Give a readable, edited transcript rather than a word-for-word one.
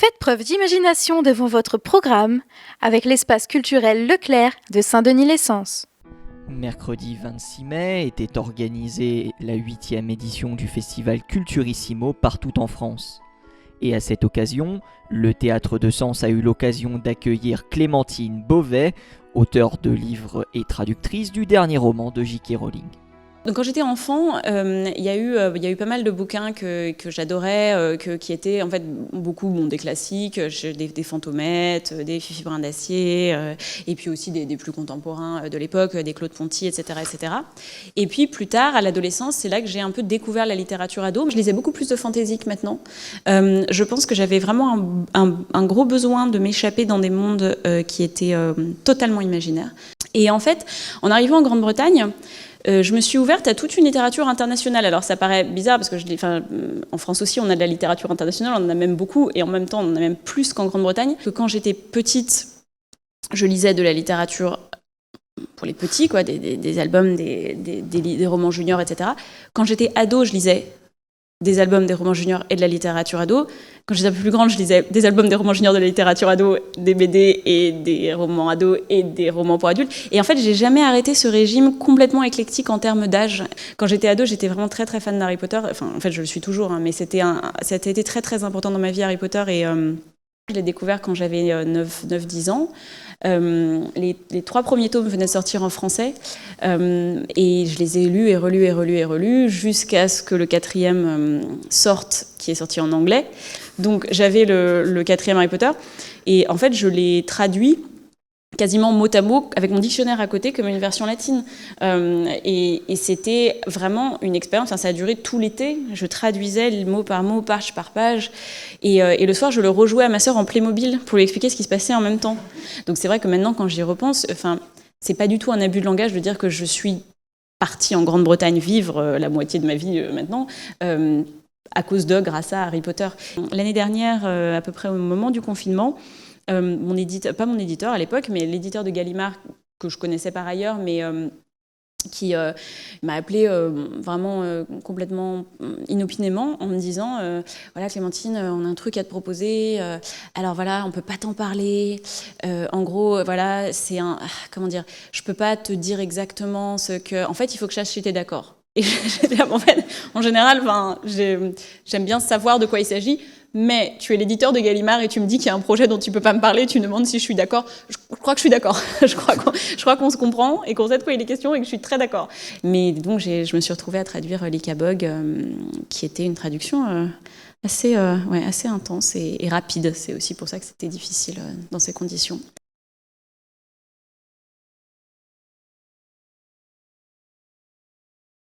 Faites preuve d'imagination devant votre programme avec l'espace culturel Leclerc de Saint-Denis-Lessens. Mercredi 26 mai était organisée la 8e édition du festival Culturissimo partout en France. Et à cette occasion, le Théâtre de Sens a eu l'occasion d'accueillir Clémentine Beauvais, auteure de livres et traductrice du dernier roman de J.K. Rowling. Donc quand j'étais enfant, il y a eu pas mal de bouquins que j'adorais, qui étaient en fait beaucoup des classiques, des Fantômettes, des Fifi Brin d'Acier, et puis aussi des plus contemporains de l'époque, des Claude Ponty, etc., etc. Et puis plus tard, à l'adolescence, c'est là que j'ai un peu découvert la littérature ado. Je lisais beaucoup plus de fantaisie que maintenant. Je pense que j'avais vraiment un gros besoin de m'échapper dans des mondes qui étaient totalement imaginaires. Et en fait, en arrivant en Grande-Bretagne, je me suis ouverte à toute une littérature internationale. Alors ça paraît bizarre parce que en France aussi on a de la littérature internationale, on en a même beaucoup et en même temps on en a même plus qu'en Grande-Bretagne. Que quand j'étais petite, je lisais de la littérature pour les petits, quoi, des albums, des romans juniors, etc. Quand j'étais ado, je lisais des albums, des romans juniors et de la littérature ado. Quand j'étais un peu plus grande, je lisais des albums, des romans juniors, de la littérature ado, des BD et des romans ados et des romans pour adultes. Et en fait, j'ai jamais arrêté ce régime complètement éclectique en termes d'âge. Quand j'étais ado, j'étais vraiment très très fan d'Harry Potter. Enfin, en fait, je le suis toujours, hein, mais ça a été très très important dans ma vie, Harry Potter, et je l'ai découvert quand j'avais 9-10 ans. Les 3 premiers tomes venaient de sortir en français et je les ai lus et relus jusqu'à ce que le 4e sorte, qui est sorti en anglais. Donc j'avais le 4e Harry Potter et en fait je l'ai traduit quasiment mot à mot avec mon dictionnaire à côté comme une version latine et c'était vraiment une expérience. Enfin, ça a duré tout l'été, je traduisais mot par mot, page par page et le soir je le rejouais à ma sœur en Playmobil pour lui expliquer ce qui se passait en même temps. Donc c'est vrai que maintenant quand j'y repense, c'est pas du tout un abus de langage de dire que je suis partie en Grande-Bretagne vivre la moitié de ma vie maintenant grâce à Harry Potter. L'année dernière, à peu près au moment du confinement, pas mon éditeur à l'époque, mais l'éditeur de Gallimard, que je connaissais par ailleurs, mais qui m'a appelé vraiment complètement inopinément en me disant voilà Clémentine, on a un truc à te proposer, alors voilà, on peut pas t'en parler, en gros voilà, c'est comment dire, je peux pas te dire exactement ce que, en fait il faut que je sache si t'es d'accord. Et en fait, en général, j'aime bien savoir de quoi il s'agit, mais tu es l'éditeur de Gallimard et tu me dis qu'il y a un projet dont tu peux pas me parler, tu me demandes si je suis d'accord. Je crois que je suis d'accord. je crois qu'on se comprend et qu'on sait de quoi il est question et que je suis très d'accord. Mais donc, je me suis retrouvée à traduire l'Icabog, qui était une traduction assez intense et rapide. C'est aussi pour ça que c'était difficile dans ces conditions.